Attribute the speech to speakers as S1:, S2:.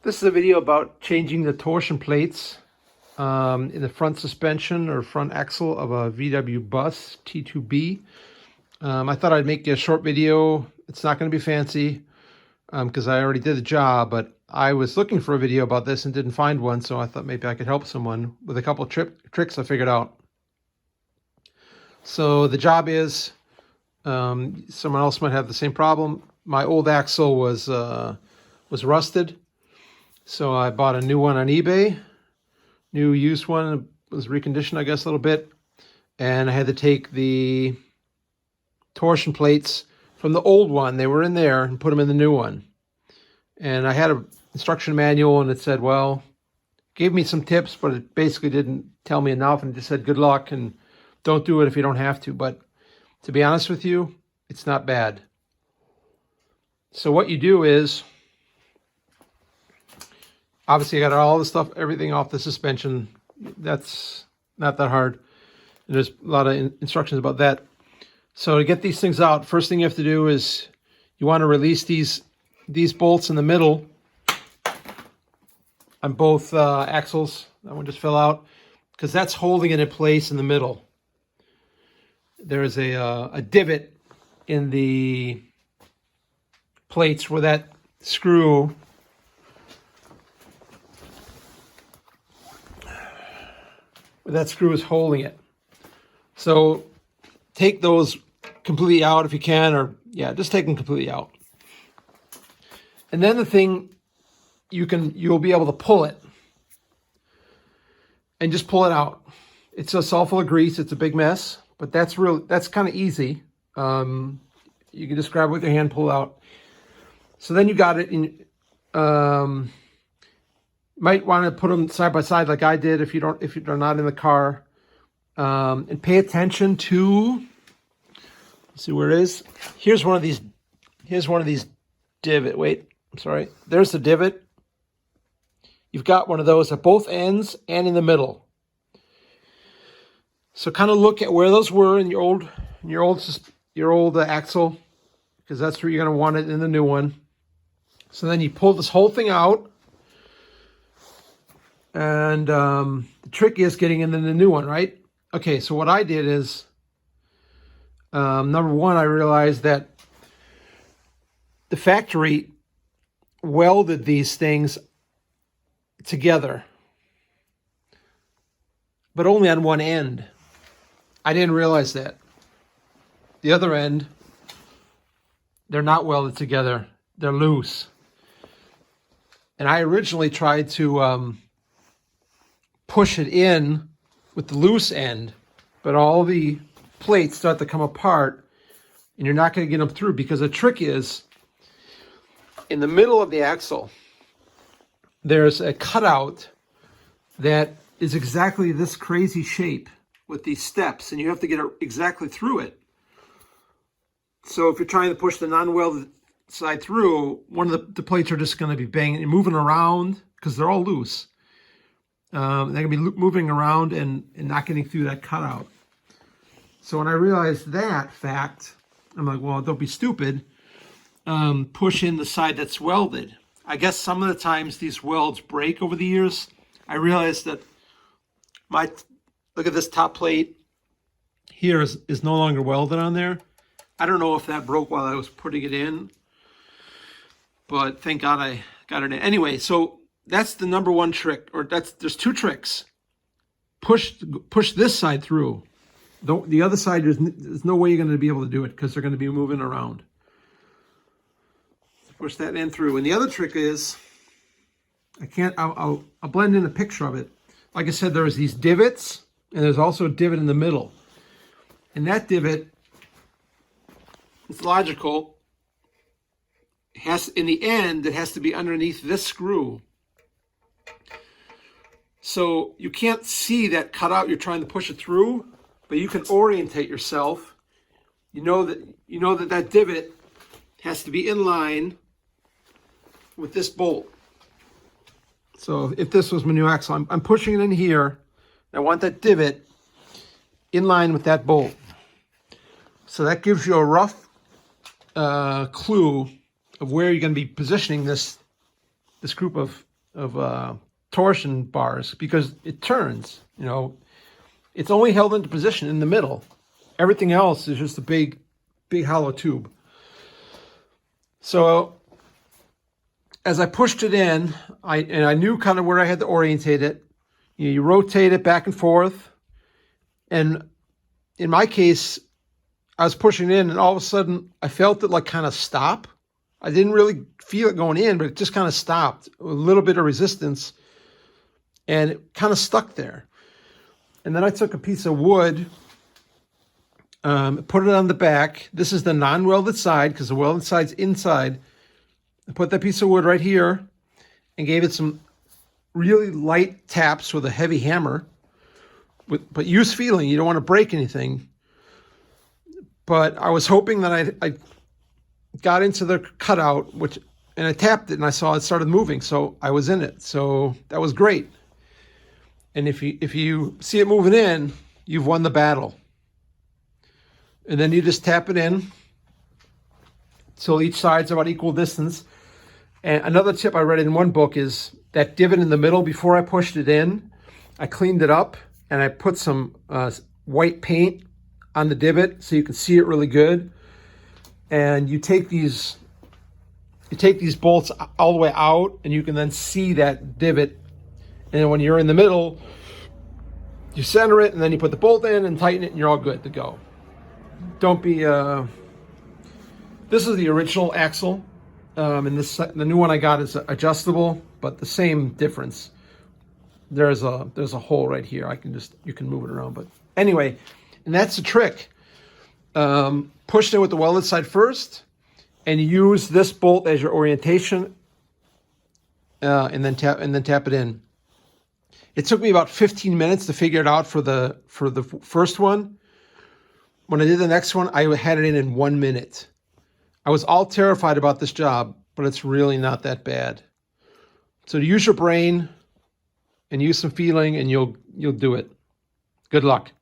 S1: This is a video about changing the torsion plates in the front suspension or front axle of a VW Bus T2b. I thought I'd make a short video. It's not going to be fancy because I already did the job, but I was looking for a video about this and didn't find one, so I thought maybe I could help someone with a couple of tricks I figured out. So the job is, someone else might have the same problem. My old axle was rusted. So I bought a new one on eBay, new used one. It was reconditioned, I guess, a little bit. And I had to take the torsion plates from the old one, they were in there, and put them in the new one. And I had an instruction manual, and it said, well, gave me some tips, but it basically didn't tell me enough, and it just said good luck, and don't do it if you don't have to. But to be honest with you, it's not bad. So what you do is, obviously, I got all the stuff, everything off the suspension. That's not that hard. And there's a lot of instructions about that. So to get these things out, first thing you have to do is you want to release these bolts in the middle on both axles. That one just fell out because that's holding it in place in the middle. There's a divot in the plates where that screw is holding it. So take those completely out if you can, or yeah, just take them completely out. And then the thing, you'll be able to pull it and just pull it out. It's just all full of grease. It's a big mess, but that's kind of easy. You can just grab it with your hand, pull it out. So then you got it in. Might want to put them side by side like I did if you're not in the car, and pay attention to. Let's see where it is. Here's one of these divot. Wait, I'm sorry. There's the divot. You've got one of those at both ends and in the middle. So kind of look at where those were in your old axle, because that's where you're going to want it in the new one. So then you pull this whole thing out. And the trick is getting into the new one, right? Okay, so what I did is, number one, I realized that the factory welded these things together, but only on one end. I didn't realize that. The other end, they're not welded together. They're loose. And I originally tried to push it in with the loose end, but all the plates start to come apart and you're not going to get them through, because the trick is in the middle of the axle there's a cutout that is exactly this crazy shape with these steps, and you have to get it exactly through it. So if you're trying to push the non-welded side through, one of the plates are just going to be banging and moving around because they're all loose. They're going to be moving around and not getting through that cutout. So when I realized that fact, I'm like, well, don't be stupid. Push in the side that's welded. I guess some of the times these welds break over the years. I realized that look at this top plate here is no longer welded on there. I don't know if that broke while I was putting it in, but thank God I got it in. Anyway, so that's the number one trick, or there's two tricks. Push this side through. The other side, there's no way you're going to be able to do it because they're going to be moving around. Push that end through. And the other trick is, I'll blend in a picture of it. Like I said, there's these divots, and there's also a divot in the middle. And that divot, it's logical. In the end, it has to be underneath this screw. So you can't see that cutout you're trying to push it through, but you can orientate yourself. You know that divot has to be in line with this bolt. So if this was my new axle, I'm pushing it in here. I want that divot in line with that bolt. So that gives you a rough clue of where you're going to be positioning this group of torsion bars because it turns. It's only held into position in the middle. Everything else is just a big hollow tube. So as I pushed it in, I knew kind of where I had to orientate it. You rotate it back and forth. And in my case, I was pushing in and all of a sudden I felt it like kind of stop. I didn't really feel it going in, but it just kind of stopped. A little bit of resistance and it kind of stuck there. And then I took a piece of wood, put it on the back. This is the non-welded side because the welded side's inside. I put that piece of wood right here and gave it some really light taps with a heavy hammer. But use feeling, you don't want to break anything. But I was hoping that I got into the cutout, and I tapped it and I saw it started moving. So I was in it. So that was great. And if you see it moving in, you've won the battle. And then you just tap it in till each side's about equal distance. And another tip I read in one book is that divot in the middle, before I pushed it in, I cleaned it up and I put some white paint on the divot so you can see it really good. And you take these bolts all the way out and you can then see that divot. And then when you're in the middle, you center it and then you put the bolt in and tighten it and you're all good to go. Don't be, this is the original axle. And the new one I got is adjustable, but the same difference. There's a hole right here. You can move it around. But anyway, and that's the trick. Push it with the welded side first and use this bolt as your orientation, and then tap it in. It took me about 15 minutes to figure it out for the first one. When I did the next one, I had it in 1 minute. I was all terrified about this job, but it's really not that bad. So use your brain and use some feeling and you'll do it. Good luck.